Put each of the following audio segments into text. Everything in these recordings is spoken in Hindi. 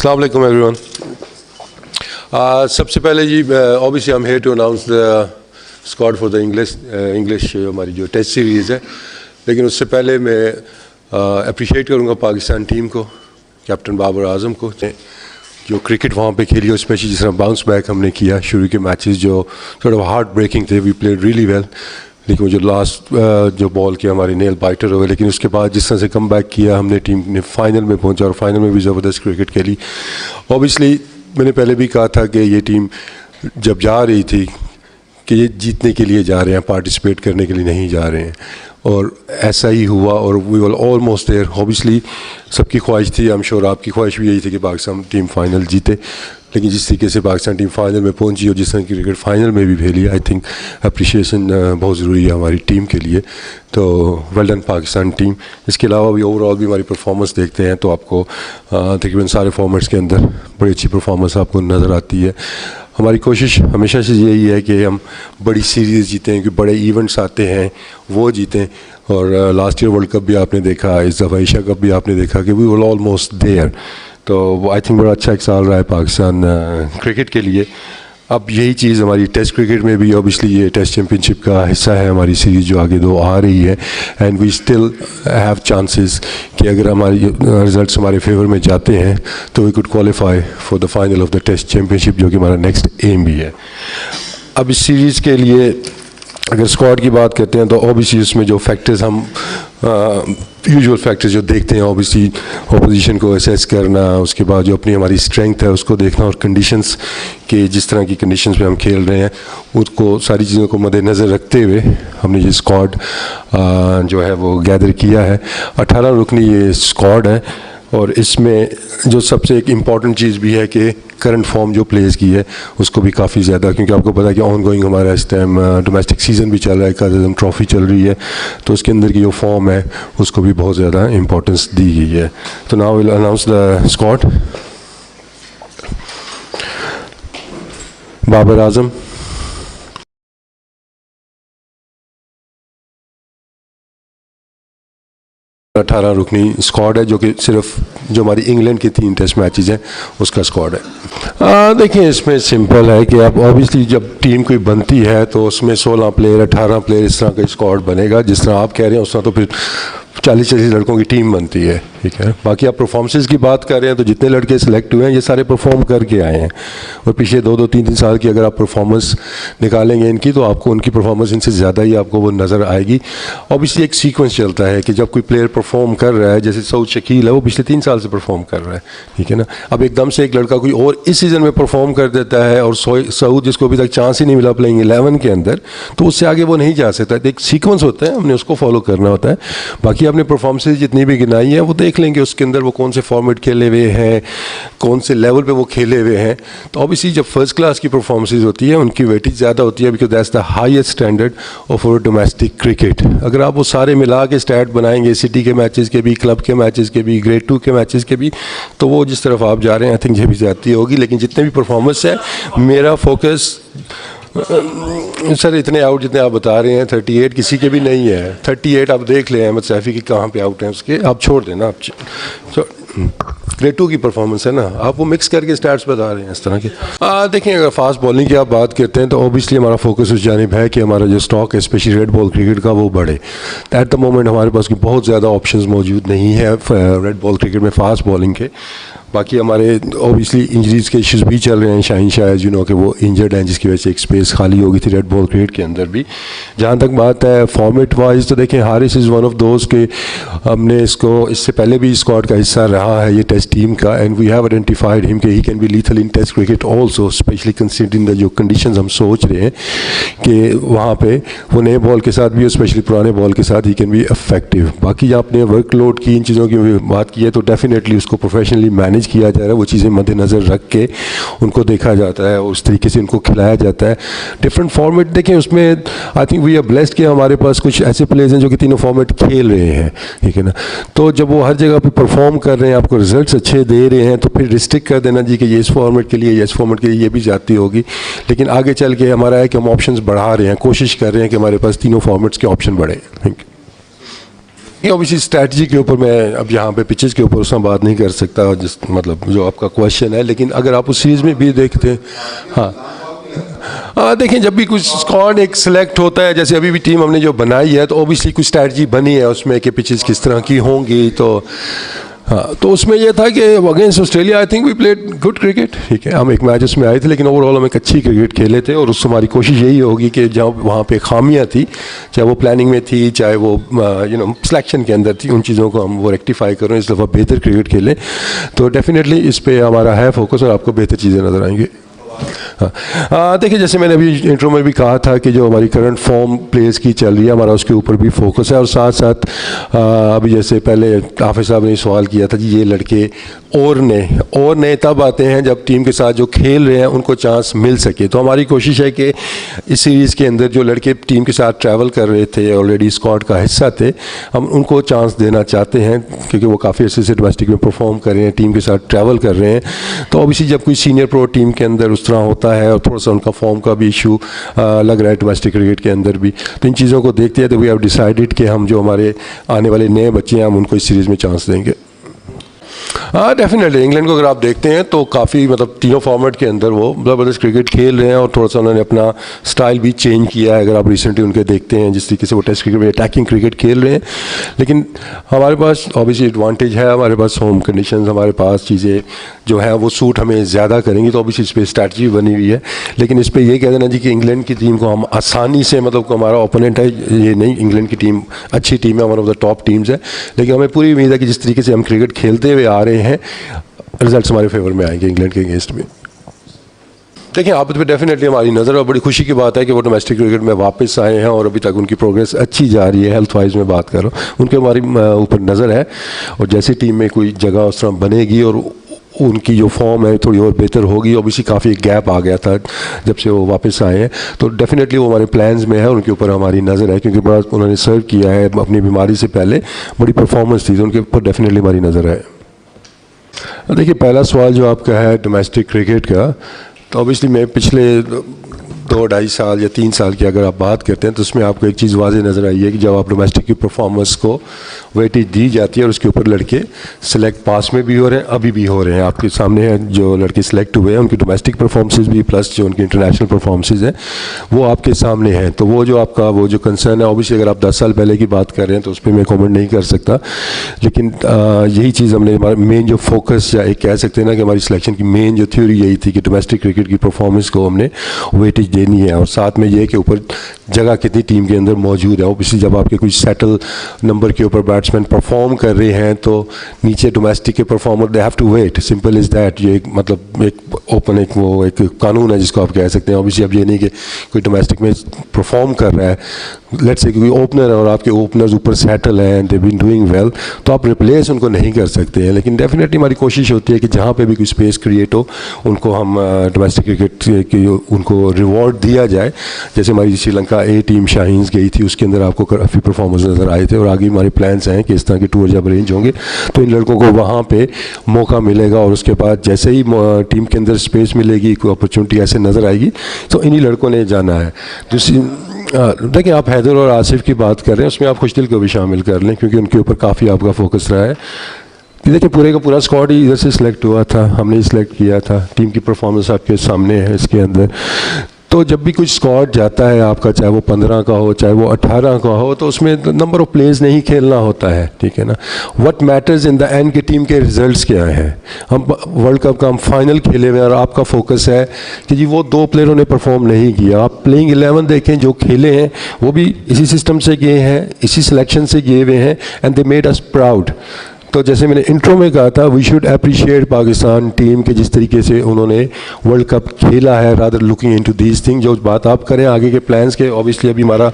अस्सलाम वालेकुम एवरीवन। सबसे पहले जी obviously I am here to announce the squad for the English हमारी जो टेस्ट सीरीज़ है, लेकिन उससे पहले मैं अप्रिशिएट करूँगा पाकिस्तान टीम को, कैप्टन बाबर आजम को, जो क्रिकेट वहाँ पे खेली और स्पेशली जिस तरह बाउंस बैक हमने किया। शुरू के मैचेस जो थोड़ा हार्ट ब्रेकिंग थे, वी प्लेड रियली वेल, लेकिन जो लास्ट जो बॉल के हमारी नेल बाइटर हो गए, लेकिन उसके बाद जिस तरह से कम बैक किया हमने, टीम ने फाइनल में पहुंचा और फाइनल में भी ज़बरदस्त क्रिकेट खेली। ऑब्वियसली मैंने पहले भी कहा था कि ये टीम जब जा रही थी कि ये जीतने के लिए जा रहे हैं, पार्टिसिपेट करने के लिए नहीं जा रहे हैं, और ऐसा ही हुआ और we were almost there. Obviously सबकी ख्वाहिश थी, आई एम श्योर आपकी ख्वाहिश भी यही थी कि पाकिस्तान टीम फाइनल जीते, लेकिन जिस तरीके से पाकिस्तान टीम फाइनल में पहुंची और जिस तरह की क्रिकेट फाइनल में भी खेली, आई थिंक अप्रिशिएशन बहुत ज़रूरी है हमारी टीम के लिए। तो वेल डन पाकिस्तान टीम। इसके अलावा भी ओवरऑल भी हमारी परफॉर्मेंस देखते हैं तो आपको तकरीबन सारे फॉर्मेट्स के अंदर बड़ी अच्छी परफॉर्मेंस आपको नज़र आती है। हमारी कोशिश हमेशा से यही है कि हम बड़ी सीरीज़ जीतें, कि बड़े इवेंट्स आते हैं वो जीतें। और लास्ट ईयर वर्ल्ड कप भी आपने देखा, इस दफ़ा एशिया कप भी आपने देखा कि वी वर ऑलमोस्ट देयर। तो आई थिंक बड़ा अच्छा एक साल रहा है पाकिस्तान क्रिकेट के लिए। अब यही चीज़ हमारी टेस्ट क्रिकेट में भी, ऑब्वियसली ये टेस्ट चैम्पियनशिप का हिस्सा है हमारी सीरीज़ जो आगे दो आ रही है, and we still have chances कि अगर हमारी रिजल्ट्स हमारे फेवर में जाते हैं तो we could qualify for the final of the test championship, जो कि हमारा नेक्स्ट एम भी है। अब इस सीरीज़ के लिए अगर स्क्वाड की बात करते हैं तो ऑब्वियसली उसमें जो फैक्टर्स हम यूजुअल फैक्टर्स जो देखते हैं, ऑब्वियसली अपोजिशन को असेस करना, उसके बाद जो अपनी हमारी स्ट्रेंथ है उसको देखना, और कंडीशंस के जिस तरह की कंडीशंस में हम खेल रहे हैं उसको सारी चीज़ों को मद्देनज़र रखते हुए हमने ये स्क्वाड जो है वो गैदर किया है। 18 रुकनी ये स्क्वाड है, और इसमें जो सबसे एक इम्पॉर्टेंट चीज़ भी है कि करंट फॉर्म जो प्लेस की है उसको भी काफ़ी ज़्यादा, क्योंकि आपको पता है कि ऑन गोइंग हमारा इस टाइम डोमेस्टिक सीज़न भी चल रहा है, काज़म ट्रॉफ़ी चल रही है, तो उसके अंदर की जो फॉर्म है उसको भी बहुत ज़्यादा इम्पोर्टेंस दी गई है। तो now will announce the squad. Babar Azam, अठारह रुकनी स्क्वाड है, जो कि सिर्फ जो हमारी इंग्लैंड की 3 टेस्ट मैचेस हैं उसका स्क्वाड है। देखिए इसमें सिंपल है कि अब ऑब्वियसली जब टीम कोई बनती है तो उसमें 16 प्लेयर 18 प्लेयर इस तरह का स्क्वाड बनेगा, जिस तरह आप कह रहे हैं उस तरह तो फिर 40-40 लड़कों की टीम बनती है, ठीक है। बाकी आप परफॉर्मेंसेस की बात कर रहे हैं तो जितने लड़के सिलेक्ट हुए हैं ये सारे परफॉर्म करके आए हैं, और पिछले 2-2, 3-3 साल की अगर आप परफॉर्मेंस निकालेंगे इनकी तो आपको उनकी परफॉर्मेंस इनसे ज़्यादा ही आपको वो नज़र आएगी। ऑब्वियसली एक सीक्वेंस चलता है कि जब कोई प्लेयर परफॉर्म कर रहा है, जैसे सऊद शकील है वो पिछले 3 साल से परफॉर्म कर रहा है, ठीक है ना। अब एकदम से एक लड़का कोई और इस सीज़न में परफॉर्म कर देता है और सऊद जिसको अभी तक चांस ही नहीं मिला प्लेइंग 11 के अंदर, तो उससे आगे वो नहीं जा सकता। एक सीक्वेंस होता है, हमने उसको फॉलो करना होता है। बाकी आपने परफॉर्मेंसेज जितनी भी गिनाई है वो देख लेंगे उसके अंदर वो कौन से फॉर्मेट खेले हुए हैं, कौन से लेवल पे वो खेले हुए हैं। तो ऑब्वियसली जब फर्स्ट क्लास की परफॉर्मेंसेज होती है उनकी वेटेज ज़्यादा होती है, because that's the highest standard of our domestic cricket. अगर आप वो सारे मिला के स्टैट बनाएंगे, सिटी के मैचेस के भी, क्लब के मैचेस के भी, ग्रेड 2 के मैचेस के भी, तो वो जिस तरफ आप जा रहे हैं आई थिंक ये भी ज़्यादती होगी। लेकिन जितने भी परफॉर्मेंस है मेरा फोकस सर इतने आउट जितने आप बता रहे हैं 38 किसी के भी नहीं है। 38 आप देख लें अहमद सैफी की कहाँ पे आउट हैं उसके, आप छोड़ देना। आप ग्रेड 2 की परफॉर्मेंस है ना, आप वो मिक्स करके स्टैट्स बता रहे हैं इस तरह के। देखें अगर फास्ट बॉलिंग की आप बात करते हैं तो ऑब्वियसली हमारा फोकस उस जानिब है कि हमारा जो स्टॉक है स्पेशली रेड बॉल क्रिकेट का वो बढ़े। एट द मोमेंट हमारे पास की बहुत ज़्यादा ऑप्शंस मौजूद नहीं है रेड बॉल क्रिकेट में फास्ट बॉलिंग के। बाकी हमारे ऑब्वियसली इंजरीज़ के इश्यूज़ भी चल रहे हैं। शाहीन शाह यू नो कि वो इंजर्ड हैं, जिसकी वजह से एक स्पेस खाली हो गई थी रेड बॉल क्रिकेट के अंदर भी। जहाँ तक बात है फॉर्मेट वाइज तो देखें हारिस इज़ वन ऑफ दोस्त के, हमने इसको इससे पहले भी स्क्वाड का हिस्सा रहा है ये टेस्ट टीम का, and we have identified him कि he can be lethal in test cricket also, specially considering the जो कंडीशंस हम सोच रहे हैं कि वहाँ पे वो नए बॉल के साथ भी और स्पेशली पुराने बॉल के साथ ही कैन बी इफेक्टिव। बाकी आपने वर्कलोड की इन चीज़ों की बात की है तो डेफिनेटली उसको प्रोफेशनली मैनेज किया जा रहा है, वो चीज़ें मद्देनज़र रख के उनको देखा जाता है और उस तरीके से उनको खिलाया जाता है। डिफरेंट फॉर्मेट देखें उसमें I think we are blessed कि हमारे पास कुछ ऐसे प्लेयर्स हैं जो कि तीनों फॉर्मेट खेल रहे हैं, ठीक है ना। तो जब वो हर जगह पे परफॉर्म कर रहे हैं, आपको रिजल्ट्स अच्छे दे रहे हैं, तो फिर रिस्ट्रिक्ट कर देना जी कि ये इस फॉर्मेट के लिए, ये इस फॉर्मेट के लिए, ये भी जाती होगी। लेकिन आगे चल के हमारा है कि हम ऑप्शंस बढ़ा रहे हैं, कोशिश कर रहे हैं कि हमारे पास तीनों फॉर्मेट्स के ऑप्शन बढ़े। Thank you. ये ऑब्वियसली स्ट्रैटेजी के ऊपर मैं अब यहाँ पे पिचेस के ऊपर उसमें बात नहीं कर सकता, जिस मतलब जो आपका क्वेश्चन है, लेकिन अगर आप उस सीरीज़ में भी देखते हैं, हाँ देखें जब भी कुछ स्क्वाड एक सिलेक्ट होता है, जैसे अभी भी टीम हमने जो बनाई है तो ऑब्वियसली कुछ स्ट्रैटेजी बनी है उसमें कि पिचेस किस तरह की होंगी, तो हाँ तो उसमें यह था कि against Australia I think we played good cricket, ठीक है, हम एक मैच उसमें आए थे लेकिन ओवरऑल हम एक अच्छी क्रिकेट खेले थे, और उससे हमारी कोशिश यही होगी कि जहाँ वहाँ पे खामियां थी, चाहे वो प्लानिंग में थी, चाहे वो सिलेक्शन के अंदर थी, उन चीज़ों को हम वो रेक्टिफाई करें, इस दफ़ा बेहतर क्रिकेट खेलें, तो डेफिनेटली इस पर हमारा है फोकस और आपको बेहतर चीज़ें नज़र आएंगी। हाँ देखिए जैसे मैंने अभी इंट्रो में भी कहा था कि जो हमारी करंट फॉर्म प्लेयर्स की चल रही है हमारा उसके ऊपर भी फोकस है, और साथ साथ अभी जैसे पहले हाफिज़ साहब ने सवाल किया था जी ये लड़के और नए तब आते हैं जब टीम के साथ जो खेल रहे हैं उनको चांस मिल सके, तो हमारी कोशिश है कि इस सीरीज़ के अंदर जो लड़के टीम के साथ ट्रैवल कर रहे थे, ऑलरेडी स्क्वाड का हिस्सा थे, हम उनको चांस देना चाहते हैं क्योंकि वो काफ़ी अच्छे से डोमेस्टिक में परफॉर्म कर रहे हैं, टीम के साथ ट्रैवल कर रहे हैं, तो ऑब्वियसली जब कोई सीनियर प्रो टीम के अंदर उस तरह होता है और थोड़ा सा उनका फॉर्म का भी इशू लग रहा है डोमेस्टिक क्रिकेट के अंदर भी, तो इन चीज़ों को देखते हैं तो वी हैव डिसाइडेड कि हम जो हमारे आने वाले नए बच्चे हैं हम उनको इस सीरीज़ में चांस देंगे। हाँ डेफिनेटली इंग्लैंड को अगर आप देखते हैं तो काफ़ी मतलब तीनों फॉर्मेट के अंदर वो ज़बरदस्त क्रिकेट खेल रहे हैं, और थोड़ा सा उन्होंने अपना स्टाइल भी चेंज किया है, अगर आप रिसेंटली उनके देखते हैं जिस तरीके से वो टेस्ट क्रिकेट में अटैकिंग क्रिकेट खेल रहे हैं, लेकिन हमारे पास ऑब्वियसली एडवांटेज है, हमारे पास होम कंडीशंस, हमारे पास चीज़ें जो हैं वो सूट हमें ज़्यादा करेंगी, तो ऑब्वियसली इस पर स्ट्रैटेजी बनी हुई है, लेकिन इस पर यह कह देना जी कि इंग्लैंड की टीम को हम आसानी से मतलब हमारा ओपोनेंट है ये नहीं, इंग्लैंड की टीम अच्छी टीम है, one of the top teams है, लेकिन हमें पूरी उम्मीद है कि जिस तरीके से हम क्रिकेट खेलते हुए आ रहे हैं रिजल्ट्स हमारे फेवर में आएंगे इंग्लैंड के अगेंस्ट में। देखिए आप पे डेफिनेटली हमारी नज़र, और बड़ी खुशी की बात है कि वो डोमेस्टिक क्रिकेट में वापस आए हैं और अभी तक उनकी प्रोग्रेस अच्छी जा रही है, हेल्थ वाइज में बात कर रहा हूँ, उनके हमारी ऊपर नज़र है, और जैसे टीम में कोई जगह उस तरह बनेगी और उनकी जो फॉर्म है थोड़ी और बेहतर होगी, ऑब्वियसली काफ़ी एक गैप आ गया था जब से वो वापस आए हैं, तो डेफिनेटली वो हमारे प्लान्स में है, उनके ऊपर हमारी नज़र है क्योंकि बड़ा उन्होंने सर्व किया है अपनी बीमारी से पहले, बड़ी परफॉर्मेंस थी, तो उनके ऊपर डेफिनेटली हमारी नज़र है। देखिए पहला सवाल जो आपका है डोमेस्टिक क्रिकेट का, तो ऑब्वियसली मैं पिछले 2-2.5 साल या 3 साल की अगर आप बात करते हैं तो उसमें आपको एक चीज़ वाज़ेह नज़र आई है कि जब आप डोमेस्टिक की परफॉर्मेंस को वेटेज दी जाती है और उसके ऊपर लड़के सिलेक्ट पास में भी हो रहे हैं, अभी भी हो रहे हैं, आपके सामने हैं जो लड़के सिलेक्ट हुए हैं उनकी डोमेस्टिक परफॉर्मेंसेज भी प्लस जो उनकी इंटरनेशनल परफॉर्मेंसेज हैं वो आपके सामने हैं, तो वो जो आपका वो जो कंसर्न है ऑब्वियसली अगर आप 10 साल पहले की बात कर रहे हैं तो उस पर मैं कॉमेंट नहीं कर सकता, लेकिन यही चीज़ हमने हमारा मेन जो फोकस या एक कह सकते हैं ना कि हमारी सिलेक्शन की मेन जो थ्योरी यही थी कि डोमेस्टिक क्रिकेट की परफॉर्मेंस को हमने वेटेज देनी है, और साथ में ये कि ऊपर जगह कितनी टीम के अंदर मौजूद है, ऑब्वियसली जब आपके कोई सेटल नंबर के ऊपर बैट्समैन परफॉर्म कर रहे हैं तो नीचे डोमेस्टिक के performer they have to wait, simple is that, ये एक मतलब एक ओपन एक वो एक कानून है जिसको आप कह सकते हैं। ऑब्वियसली अब ये नहीं कि कोई डोमेस्टिक में परफॉर्म कर रहा है, लेट्स से कोई ओपनर है और आपके ओपनर्स ऊपर सेटल हैं and they been doing well, तो आप रिप्लेस उनको नहीं कर सकते हैं, लेकिन डेफिनेटली हमारी कोशिश होती है कि जहाँ पे भी कोई स्पेस क्रिएट हो उनको हम डोमेस्टिक क्रिकेट की उनको रिवॉर्ड दिया जाए। जैसे हमारी श्रीलंका ए टीम शाहीन्स गई थी, उसके अंदर आपको काफ़ी परफॉर्मेंस नज़र आए थे, और आगे हमारे प्लान्स हैं कि इस तरह के टूर जब अरेंज होंगे तो इन लड़कों को वहाँ पे मौका मिलेगा, और उसके बाद जैसे ही टीम के अंदर स्पेस मिलेगी, कोई अपॉर्चुनिटी ऐसे नज़र आएगी तो इन्हीं लड़कों ने जाना है। दूसरी देखिए आप हैदर और आसिफ की बात कर रहे हैं, उसमें आप खुशदिल को भी शामिल कर लें क्योंकि उनके ऊपर काफ़ी आपका फोकस रहा है। देखिए पूरे का पूरा स्क्वाड ही इधर से सिलेक्ट हुआ था, हमने सिलेक्ट किया था, टीम की परफॉर्मेंस आपके सामने है इसके अंदर, तो जब भी कुछ स्क्वाड जाता है आपका, चाहे वो 15 का हो चाहे वो 18 का हो, तो उसमें नंबर ऑफ प्लेयर्स नहीं खेलना होता है, ठीक है ना। What matters in the end की टीम के रिजल्ट्स क्या हैं। हम वर्ल्ड कप का हम फाइनल खेले हुए और आपका फोकस है कि जी वो 2 प्लेयरों ने परफॉर्म नहीं किया, आप प्लेइंग 11 देखें जो खेले हैं वो भी इसी सिस्टम से गए हैं, इसी सिलेक्शन से गए हुए हैं, and they made us proud. तो जैसे मैंने इंट्रो में कहा था we should appreciate Pakistan team के जिस तरीके से उन्होंने वर्ल्ड कप खेला है, rather looking into these thing. जो बात आप करें आगे के प्लान्स के, ऑब्वियसली अभी हमारा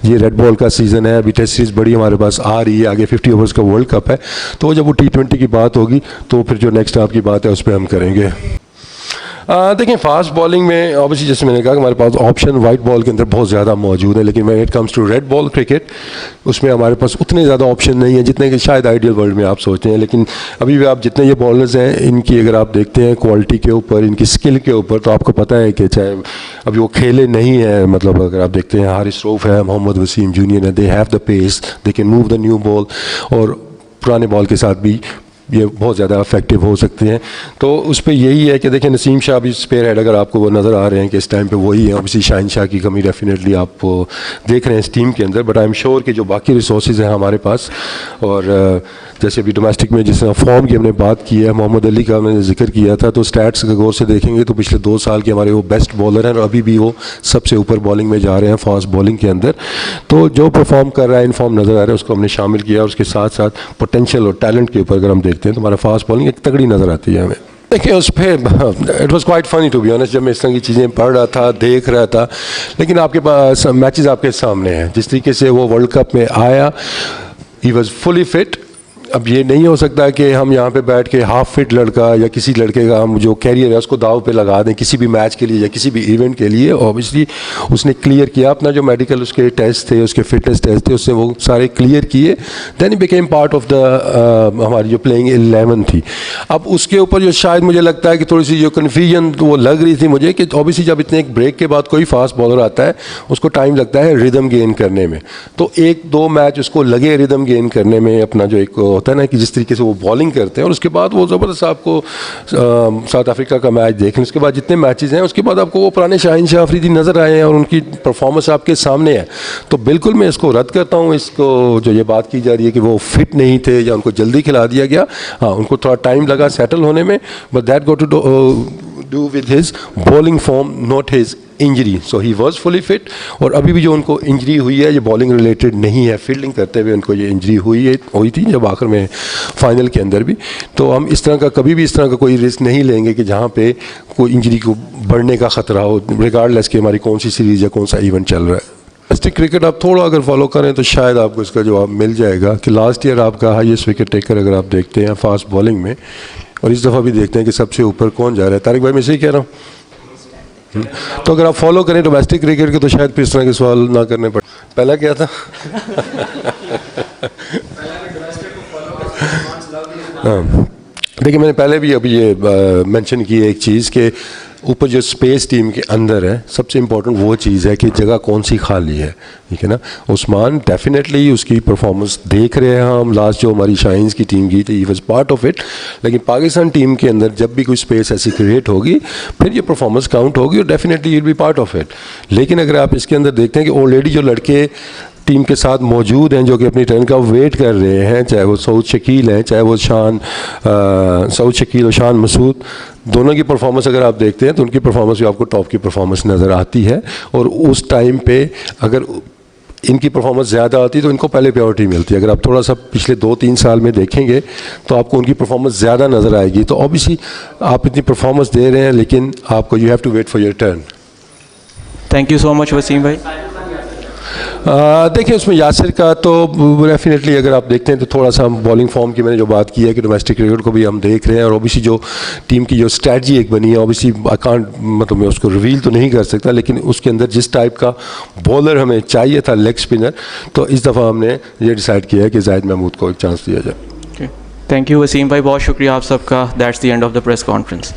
ये रेड बॉल का सीज़न है, अभी टेस्ट सीरीज़ बड़ी हमारे पास आ रही है, आगे 50 ओवर्स का वर्ल्ड कप है, तो जब वो T20 की बात होगी तो फिर जो नेक्स्ट आपकी बात है उस पर हम करेंगे। देखिए फास्ट बॉलिंग में ऑब्वियसली जैसे मैंने कहा कि हमारे पास ऑप्शन वाइट बॉल के अंदर बहुत ज़्यादा मौजूद है, लेकिन when it comes to red ball cricket उसमें हमारे पास उतने ज़्यादा ऑप्शन नहीं है जितने कि शायद आइडियल वर्ल्ड में आप सोचते हैं। लेकिन अभी भी आप जितने ये बॉलर्स हैं इनकी अगर आप देखते हैं क्वालिटी के ऊपर, इनकी स्किल के ऊपर, तो आपको पता है कि चाहे अभी वो खेले नहीं है, मतलब अगर आप देखते हैं हारिस रऊफ है, मोहम्मद वसीम जूनियर है, they have the pace, they can move the new ball, और पुराने बॉल के साथ भी ये बहुत ज़्यादा इफेक्टिव हो सकते हैं। तो उस पर यही है कि देखिए नसीम शाह भी स्पेयर हेड अगर आपको वो नज़र आ रहे हैं कि इस टाइम पे वही है। ऑब्वियसली शाहिन शाह की कमी डेफिनेटली आप देख रहे हैं इस टीम के अंदर, बट आई एम श्योर कि जो बाकी रिसोर्सेज हैं हमारे पास, और जैसे अभी डोमेस्टिक में जिस तरह फॉर्म की हमने बात की है, मोहम्मद अली का हमने जिक्र किया था, तो स्टैट्स का गौर से देखेंगे तो पिछले 2 साल के हमारे वो बेस्ट बॉलर हैं और अभी भी वो सबसे ऊपर बॉलिंग में जा रहे हैं फास्ट बॉलिंग के अंदर। तो जो परफॉर्म कर रहा है, इन फॉर्म नज़र आ रहा है, उसको हमने शामिल किया, और उसके साथ साथ पोटेंशियल और टैलेंट के ऊपर अगर हम देखते हैं तो हमारा फास्ट बॉलिंग एक तगड़ी नज़र आती है हमें। देखिए उस पर it was quite funny to be honest, जब मैं इस तरह की चीज़ें पढ़ रहा था, देख रहा था, लेकिन आपके पास मैचेस आपके सामने हैं, जिस तरीके से वो वर्ल्ड कप में आया, ही वॉज फुली फिट। अब ये नहीं हो सकता कि हम यहाँ पे बैठ के हाफ फिट लड़का या किसी लड़के का हम जो कैरियर है उसको दाव पे लगा दें किसी भी मैच के लिए या किसी भी इवेंट के लिए। ऑब्वियसली उसने क्लियर किया अपना जो मेडिकल उसके टेस्ट थे, उसके फिटनेस टेस्ट थे, उससे वो सारे क्लियर किए, then he became part of the हमारी जो प्लेइंग 11 थी। अब उसके ऊपर जो शायद मुझे लगता है कि थोड़ी सी जो कन्फ्यूजन वो लग रही थी मुझे कि ऑब्वियसली जब इतने एक ब्रेक के बाद कोई फास्ट बॉलर आता है उसको टाइम लगता है रिदम गेन करने में, तो 1-2 मैच उसको लगे रिदम गेन करने में, अपना जो एक होता है ना कि जिस तरीके से वो बॉलिंग करते हैं, और उसके बाद वो ज़बरदस्त आपको साउथ अफ्रीका का मैच देख लें, उसके बाद जितने मैचेस हैं उसके बाद आपको वो पुराने शाहिन शाह अफरीदी नज़र आए हैं और उनकी परफॉर्मेंस आपके सामने है। तो बिल्कुल मैं इसको रद्द करता हूँ, इसको जो ये बात की जा रही है कि वो फिट नहीं थे या उनको जल्दी खिला दिया गया। हाँ, उनको थोड़ा टाइम लगा सेटल होने में, but that got to do with his bowling form, not his injury. So he was fully fit, और अभी भी जो उनको इंजरी हुई है ये बॉलिंग रिलेटेड नहीं है, फील्डिंग करते हुए उनको ये इंजरी हुई थी जब आखिर में फाइनल के अंदर भी। तो हम इस तरह का कभी भी इस तरह का कोई रिस्क नहीं लेंगे कि जहाँ पे कोई इंजरी को बढ़ने का ख़तरा हो, रिगार्डलेस कि हमारी कौन सी सीरीज़ या कौन सा इवेंट चल रहा है। डोमेस्टिक क्रिकेट आप थोड़ा अगर फॉलो करें तो शायद आपको इसका जवाब मिल जाएगा कि लास्ट ईयर आपका हाईएस्ट विकेट टेकर अगर आप देखते हैं फास्ट बॉलिंग में, और इस दफ़ा भी देखते हैं कि सबसे ऊपर कौन जा रहा है। तारिक भाई मैं सही कह रहा हूँ? तो अगर आप फॉलो करें डोमेस्टिक क्रिकेट के तो शायद फिर इस तरह के सवाल ना करने पड़े। पहला क्या था? हाँ, देखिए मैंने पहले भी अभी ये मेंशन की है एक चीज़ के ऊपर जो स्पेस टीम के अंदर है, सबसे इम्पोर्टेंट वो चीज़ है कि जगह कौन सी खाली है, ठीक है ना। उस्मान डेफिनेटली उसकी परफॉर्मेंस देख रहे हैं हम, लास्ट जो हमारी शाइन्स की टीम की थी he was part of it, लेकिन पाकिस्तान टीम के अंदर जब भी कोई स्पेस ऐसी क्रिएट होगी फिर ये परफॉर्मेंस काउंट होगी और definitely will be part of it. लेकिन अगर आप इसके अंदर देखते हैं कि ऑलरेडी जो लड़के टीम के साथ मौजूद हैं जो कि अपनी टर्न का वेट कर रहे हैं, चाहे वो सऊद शकील हैं, चाहे वो सऊद शकील और शान मसूद, दोनों की परफॉर्मेंस अगर आप देखते हैं तो उनकी परफॉर्मेंस भी आपको टॉप की परफॉर्मेंस नज़र आती है। और उस टाइम पे अगर इनकी परफॉर्मेंस ज़्यादा आती है तो इनको पहले प्रायोरिटी मिलती है। अगर आप थोड़ा सा पिछले 2-3 साल में देखेंगे तो आपको उनकी परफॉर्मेंस ज़्यादा नज़र आएगी। तो ऑब्वियसली आप इतनी परफॉर्मेंस दे रहे हैं लेकिन आपको you have to wait for your turn. Thank you so much Wasim भाई। देखिए उसमें यासिर का तो डेफिनेटली अगर आप देखते हैं तो थोड़ा सा बॉलिंग फॉर्म की मैंने जो बात की है कि डोमेस्टिक क्रिकेट को भी हम देख रहे हैं, और ओबियसली जो टीम की जो स्ट्रैटेजी एक बनी है, ओबियसली आई कांट मतलब मैं उसको रिवील तो नहीं कर सकता, लेकिन उसके अंदर जिस टाइप का बॉलर हमें चाहिए था लेग स्पिनर, तो इस दफ़ा हमने ये डिसाइड किया है कि जाहिद महमूद को एक चांस दिया जाए। थैंक यू वसीम भाई, बहुत शुक्रिया आप सबका। That's the end of the press conference.